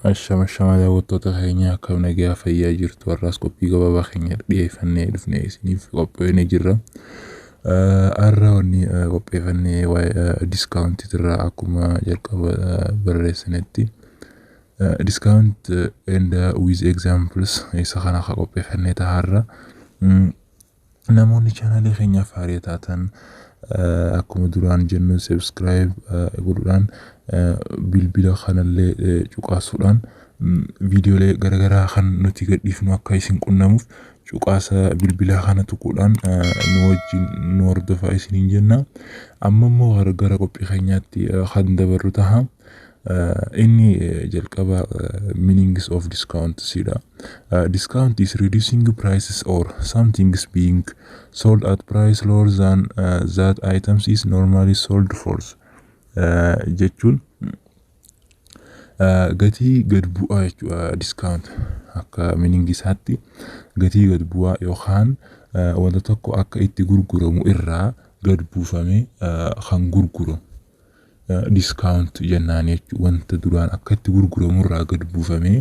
Ashama daawwattoota keenya akkam nagaa fayyaa jirtu warraas qophii gabaabaa keenya dhiyeeffannee dhufnee isiniif qopheessine jirra. Har'a wanni qopheeffannee waa'ee discount irraa akkuma jalqaba barreessinetti discount and with examples isa kana qopheeffannee taharra namoonni channel keenya faarii taatan akkuma duraan jennu subscribe godhuudhaan bilbila kanallee cuqaasuudhaan viidiyoolee garagaraa kan nuti gadhiifnu akka isin qunnamuuf cuqaasa bilbila kana tuquudhaan nu wajjin nu hordofaa isiniin jenna. Amma immoo gara qophii keenyaatti kan dabarru taha. Inni jalqaba meanings of discount sida. Discount is reducing prices or something is being sold at price lower than that items is normally sold for. Jechuun gatii gad bu'aa jechuudha discount akka meaning isaatti gatii gad bu'aa yookaan wanta tokko akka itti gurguramu irraa gad buufame kan gurguramu discount jennaan jechuudha. Wanta duraan akka itti gurguramu irraa gad buufame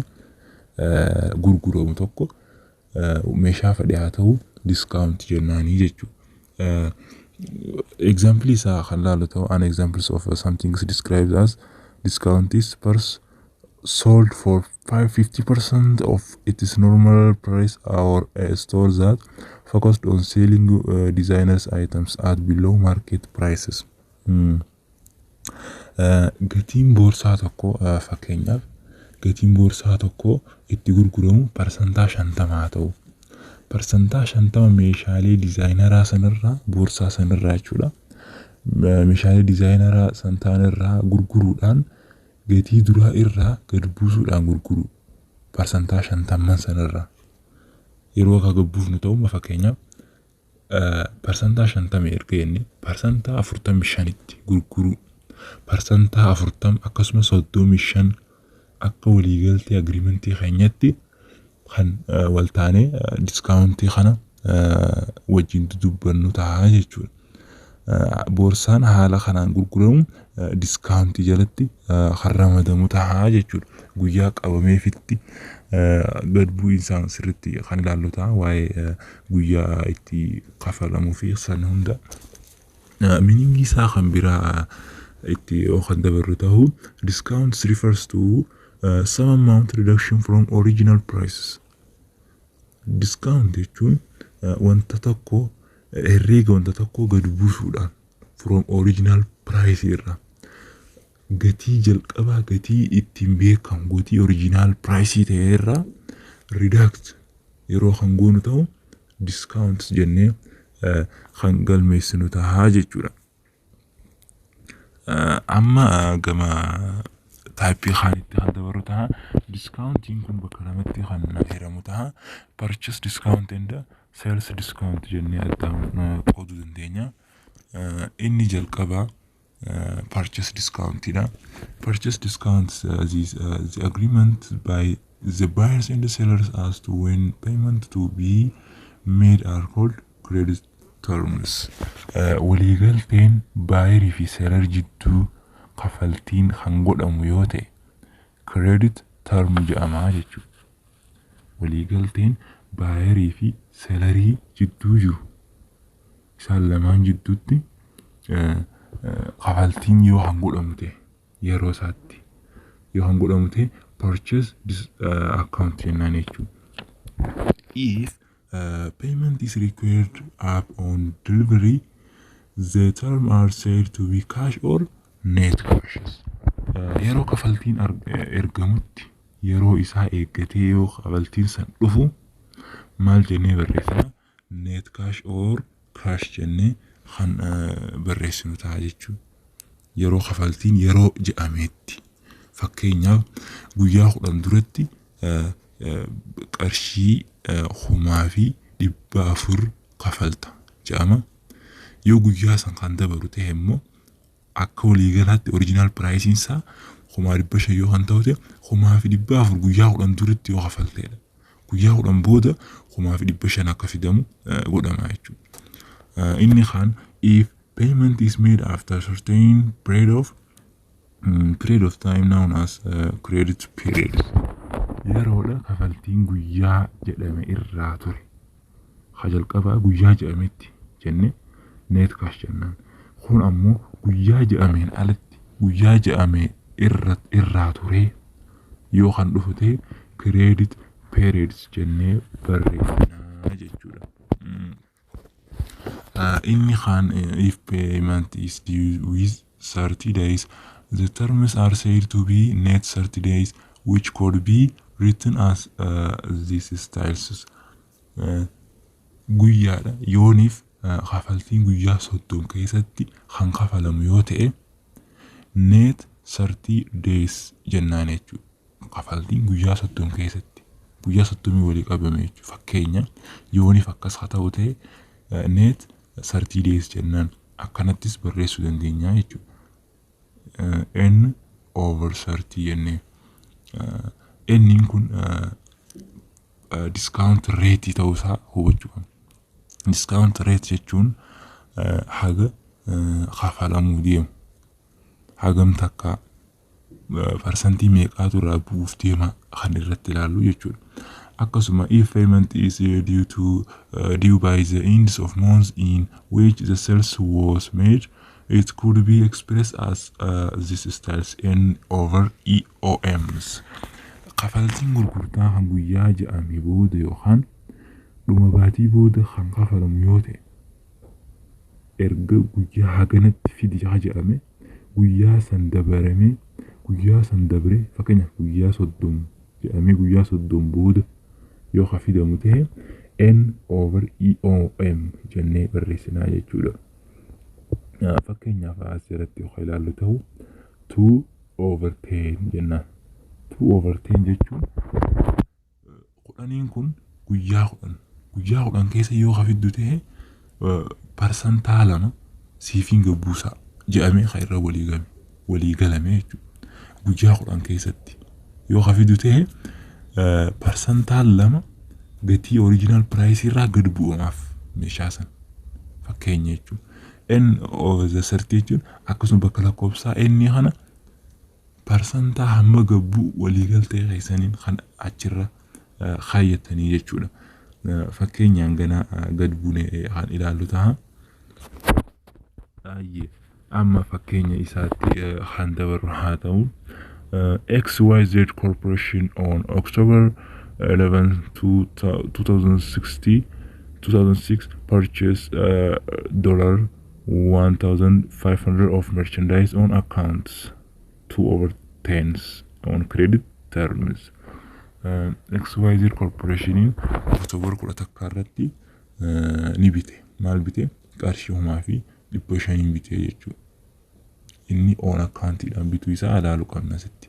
gurguramu tokko meeshaa fedhe haa ta'u discount jennaanii jechuudha. Example is an examples of something is described as discount is purse sold for 50% of its normal price, or a store that focused on selling designers items at below market prices. Gatiin boorsaa tokko fakkeenyaaf gatiin boorsaa tokko itti gurguramu parsantaa 50 ta'u. Parsantaa 50 meeshaalee dizaayineraa sanirraa boorsaa sanirraa jechuudha. Meeshaalee dizaayineraa santaanirraa gurguruudhaan gatii duraa irraa gad buusuudhaan gurguru. Parsantaa 50 sanirraa yeroo akka gad buufnu ta'u fakkeenyaaf parsantaa 50 erga jenne parsantaa 45tti gurguru. Parsantaa 40 akkasumas 35 akka waliigaltee agreementii keenyatti kan waltaane discountii kana wajjin dubbannu ta'a jechuudha. Boorsaan haala kanaan gurguramu discountii jalatti kan ramadamu ta'a jechuudha. Guyyaa qabameefitti gad bu'iinsaan sirriitti kan ilaallu ta'a waa'ee guyyaa itti kafalamuu fi san hunda. Meaning isaa kan biraa itti kan dabarru ta'u discounts refers to some amount reduction from original prices. Discount jechuun wanta tokko herreega wanta tokko gad buusuudhaan from original price irraa gatii jalqabaa gatii ittiin beekamu gatii original price ta'e irraa reduct yeroo kan goonu ta'u discounts jennee kan galmeessinu ta'a jechuudha. Amma gama type khanitti kan dabaru ta'a discounting kun bakka lamatti kan hiramu ta'a purchase discount and sales discount jennee addaan qooduu dandeenya. Inni jalqaba purchase discount ida. Purchase discounts is the agreement by the buyers and the sellers as to when payment to be made are called credit terms. Waliigalteen buyer fi seller jidduu kafaltiin kan godhamu yoo ta'e credit term jedhama jechuudha. Waliigalteen buyer fi seller jidduu jiru isaan lamaan jidduutti kafaltiin yoo kan godhamu ta'e yeroo isaatti yoo kan godhamu ta'e purchase account jennaan jechuudha. If payment is required upon delivery, the terms are said to be cash or net cash. Yeroo kafaltiin ergamutti yeroo isaa eeggatee yoo kafaltiin san dhufu maal jennee barreessina net cash or cash jennee kan barreessinu ta'a jechuudha. Yeroo kafaltiin yeroo jedhametti fakkeenyaaf guyyaa 10 duratti qarshii 1,400 kafalta jedhama. Yoo guyyaa san kan dabaru ta'e immoo akka waliigalaatti original price isaa 1,500 yoo kan ta'u ta'e 1,400 guyyaa 10 duratti yoo kafalteedha. Guyyaa 10 booda 1,500 akka fidamu godhama jechuudha. Inni kan if payment is made after certain period of period of time known as credit period. Yeroodha kafaltiin guyyaa jedhame irraa ture. Hajal qabaa guyyaa jedhametti jenne net cash jennaan. Kun ammoo guyyaa jedhameen alatti guyyaa jedhame irraa ture yoo kan dhufute credit periods jennee barreessinaa jechuudha. Inni kan if payment is due with 30 days, the terms are said to be net 30 days, which could be written as these styles. Guyyaadha yooniif kafaltiin guyyaa 30 keessatti kan kafalamu yoo ta'e net 30 days jennaan jechuudha. Kafaltiin guyyaa 30 keessatti guyyaa 30 walii qabame jechuudha. Fakkeenya yooniif akkas haa ta'u ta'e net 30 days jennaan akkanattis barreessuu dandeenya jechuudha. N over 30 jennee N kun discount rate ta'uusaa hubachuu qabna. Discount rate jechuun haga kafalamuu deemu hagam takka percentii meeqaatu irraa bu'uuf deema kan irratti ilaallu jechuudha. Akkasuma if payment is due by the end of month in which the sales was made, it could be expressed as this styles N over EOMs. Kafaltiin gurgurtaa kan guyyaa jedhame booda yookaan dhuma baatii booda kan kafalamu yoo ta'e erga guyyaa haganatti fidi jedhame guyyaa san dabarame guyyaa san dabre fakkeenyaaf guyyaa 30 jedhame guyyaa 30 booda yoo kafidamu ta'e N over EOM jennee barreessinaa jechuudha. Fakkeenyaaf asirratti yoo ilaallu ta'u 2 over 10 jennaan. 2 over 10 jechuun kudhaniin kun guyyaa 10 keessa yoo kafiddu ta'e parsantaa 2 siifiin gabbuusaa jedhamee kan irra walii galame jechuudha. Guyyaa 10 keessatti yoo kafiddu ta'e parsantaa 2 gatii original price irraa gad bu'umaaf meeshaa san fakkeenya jechuudha. N over the 30 jechuun akkasuma bakka lakkoofsaa N kana parsantaa hamma gabbu waliigaltee keessaniin kan achirra kaayyatanii jechuudha. Fakkeenyaan gana gad buunee kan ilaallu ta'a. Amma fakkeenya isaatti kan dabarru haa ta'u XYZ Corporation on October 11, 2006 purchased $1,500 of merchandise on accounts 2 over 10s on credit terms. XYZ Corporation in October kudha takka irratti ni bite. Maal bite? Qarshii 1,500 bite jechuudha. Inni on accountidhaan bituu isaa ilaaluu qabna asitti.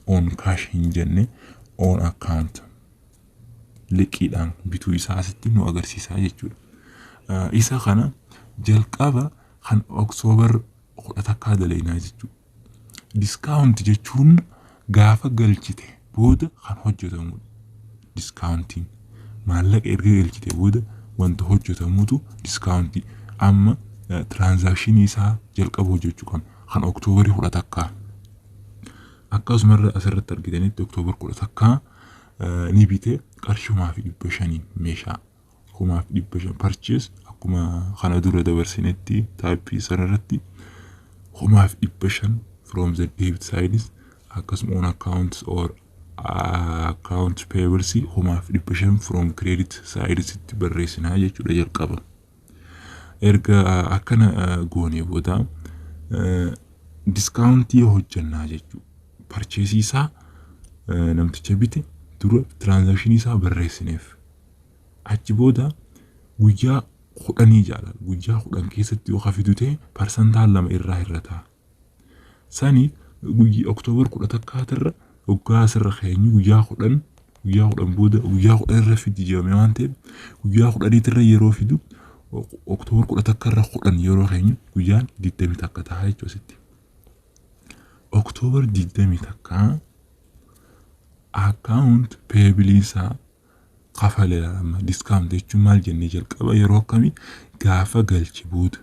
On cash hin jenne on account liqiidhaan bituu isaa asitti nu agarsiisaa jechuudha. Isa kana jalqaba kan October kudha takka dalaynaa jechuudha. Discount jechuun gaafa galchite booda kan hojjetamu. Discounting maallaqa erga galchite booda wanta hojjetamutu discounting. Amma transaction isaa jalqaba hojjechuu qabna kan October kudha takka. Akkasuma asirratti argitanitti October kudha takka ni bite qarshii 1,500 meeshaa 1,500 purchase akkuma kana dura dabarsinetti type sanarratti 1,500 from the debit side akkasuma on accounts or account payables 1,500 from credit side sitti barreessinaa jechuudha jalqaba. Erga akkana goonee booda discountii hojjannaa jechuudha. Purchase isaa namticha bite dura transaction isaa barreessineef achi booda guyyaa 10 jaalala guyyaa 10 keessatti yoo kafidu ta'e parsantaa 2 irraa hir'ata. Sani guyyaa October 10 irra waggaa asirra keenyu guyyaa 10 booda guyyaa 10 irra fidi jedhame waan ta'eef guyyaa 10 irra yeroo fidu October 10 irra 10 yeroo keenyu guyyaan 20 takka ta'a jechuudha. October 20 takka account payable isaa kafaleedha. Discount jechuun maal jennee jalqaba yeroo akkamii gaafa galchi booda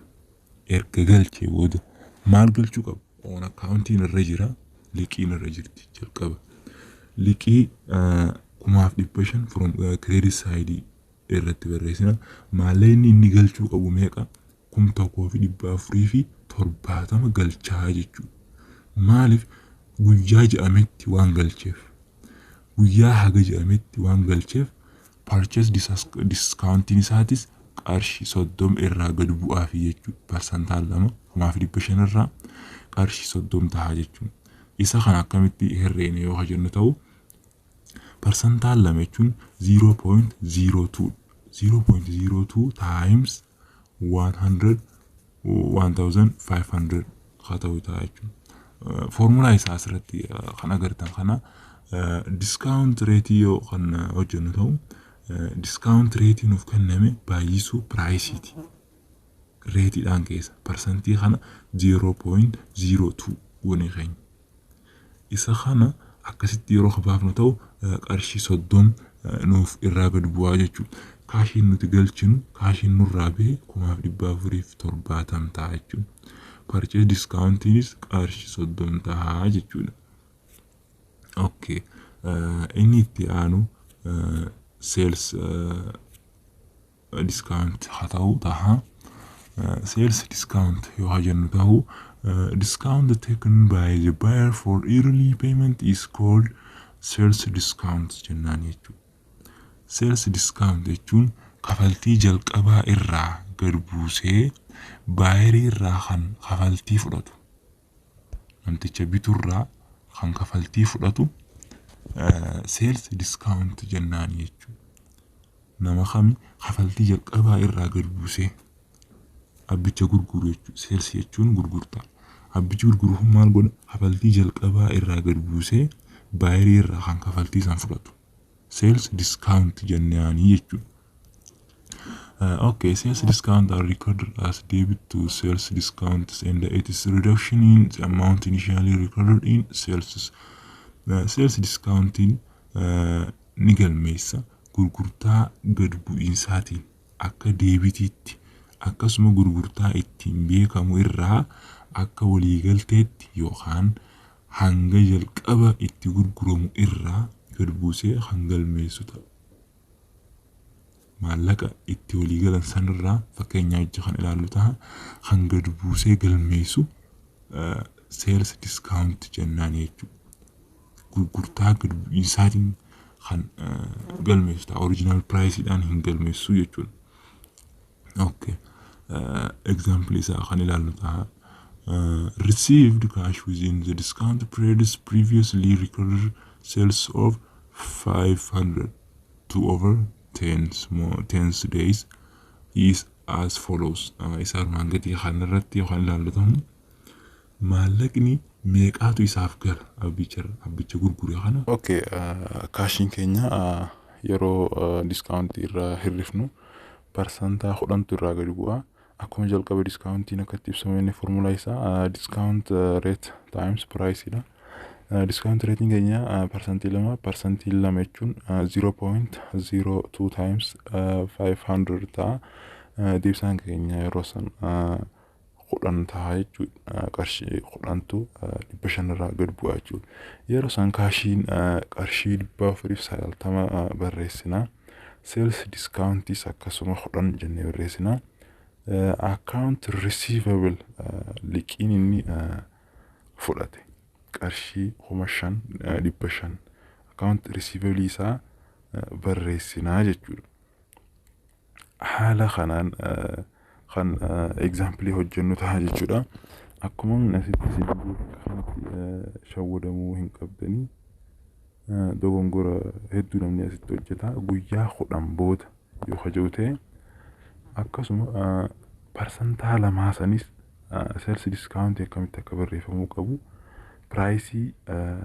erga galchi booda maal galchuu qabu on accountiin irra jira, liqiin irra jirti jalqaba. Liqii 5,500 from credit side irratti barreessina. Maallaqni inni galchuu qabu meeqa? 1,470 galchaa jechuudha. Maaliif? Guyyaa jedhametti waan galcheef. Guyyaa haga jedhametti waan galcheef purchase discountiin isaatis qarshii 30 irraa gad bu'aa fi jechuudha. Parsantaan 2,500 irraa qarshii 30 ta'a jechuudha. Isa kana akkamitti herreena yoo jennu ta'u parsantaan 2 jechuun 0.02 0.02 times 1,500 haa ta'u ta'a jechuudha. Formulaa isaa asirratti kan agartan kana discount rate yoo kan hojjennu ta'u discount rate nuuf kenname baay'isuu priceiti. Reetiidhaan keessa parsantii kana 0.02 goonee keenya. Isa kana akkasitti yeroo kabaafnu ta'u qarshii 30 nuuf irraa gad bu'aa jechuudha. Kaashiin nuti galchinu kaashiin nurraa ba'e 470 ta'a jechuudha. Purchase discountiinis qarshii 30 ta'a jechuudha. Okay. Inni itti aanu sales discount haa ta'u ta'a. Sales discount yoo jennu ta'u discount taken by the buyer for early payment is called sales discount jennaan jechuudha. Sales discount jechuun kafaltii jalqabaa irraa gad buusee baayerii irraa kan kafaltii fudhatu. Namticha biturraa kan kafaltii fudhatu sales discount jennaan jechuudha. Nama kami kafaltii jalqabaa irraa gad buusee abbicha gurguru jechuudha. Sales jechuun gurgurtaa. Abbichi gurguru maal godha? Kafaltii jalqabaa irraa gad buusee baayerii irraa kan kafaltii san fudhatu. Sales discount jennaan jechuudha. Okay, sales discount are recorded as debit to sales discounts and it is reduction in the amount initially recorded in sales. Sales discounting ni galmeessa gurgurtaa gad bu'iinsaatiin akka deebitiitti akkasuma gurgurtaa ittiin beekamu irraa akka waliigalteetti yookaan hanga jalqaba itti gurguramu irraa gad buusee kan galmeessu ta'a. Maallaqa itti waliigalan sanirraa fakkeenyaaf kan ilaallu ta'a kan gad buusee galmeessu sales discount jennaan jechuudha. Gurgurtaa gad bu'iinsaatiin kan galmeessu ta'a. Original priceidhaan hin galmeessu jechuudha. Okay. Example isaa kan ilaallu ta'a. Received cash within the discount period's previously recorded sales of 500 to over 10 days is as follows. Isaan maangatii kan irratti kan ilaallu ta'u maallaqni meeqaatu isaaf gala abbicha gurguree kana. Okay, kaashiin keenya yeroo discount irraa hirrifnu parsantaa 10 irraa gadi bu'a. Akkuma jalqaba discountiin akka itti ibsamu inni formulaa isaa discount rate times price dha. Discount rating keenya parsantii 2 jechuun 0.02 times 500 ta'a. Deebisaan keenya yeroo san 10 ta'a jechuudha. Qarshii 10tu 500 irraa gad bu'a jechuudha. Yeroo san kaashiin qarshii 490 barreessina. Sales discountis akkasuma 10 jennee barreessina. Account receivable liqiin inni fudhate qarshii 5,500 account receivable isaa barreessinaa jechuudha. Haala kanaan kan example hojjennu ta'a jechuudha. Akkuma asitti kanatti shawwadamuu hin qabdanii dogongora hedduu namni asitti hojjeta. Guyyaa 10 booda yoo haja'u ta'e akkasuma parsantaa 2 sanis sales discount akkamitti akka barreeffamuu qabu price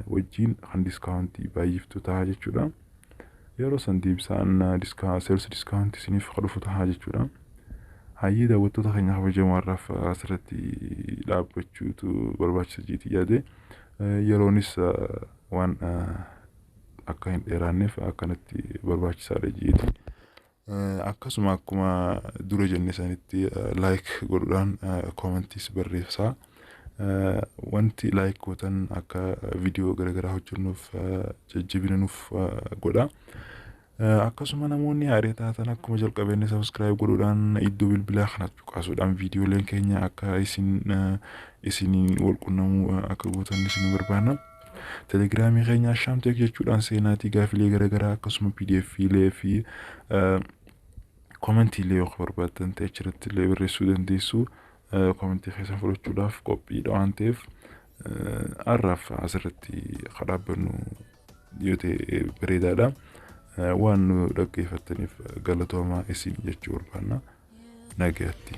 wajjin kan discount baay'iftu ta'a jechuudha. Yeroo san deebisaan sales discount isiniif dhufu ta'a jechuudha. Hayyee daawwattoota keenya kabajamoo har'aaf asirratti dhaabbachuutu barbaachisa jeetii yaade. Yeroonis waan akka hin dheeraanneef akkanatti barbaachisaadha jeetii. Akkasuma akkuma dura jenne sanitti like godhuudhaan commentis barreessaa. wanti like gootan akka video garagaraa hojjennuuf jajjabina nuuf godha. Akkasuma namoonni haaraa taatan akkuma jalqabeenni subscribe godhuudhaan iddoo bilbilaa kanatti tuqaasuudhaan viidiyooleen keenya akka isin wal qunnamuu akka gootan isin barbaanna. Telegiraamii keenya Ashaamteek jechuudhaan seenaatii gaafilee garagaraa akkasuma PDF fiilee fi kommentiilee yoo barbaaddan ta'e achirratti illee barreessuu dandeessu. Komentii keessan fudhachuudhaaf qophiidha waan ta'eef har'aaf asirratti kadhaabbannu yoo ta'e bareedaadha. Waan nu dhaggeeffattaniif galatoomaa isin jechuu barbaanna. Nagaatti.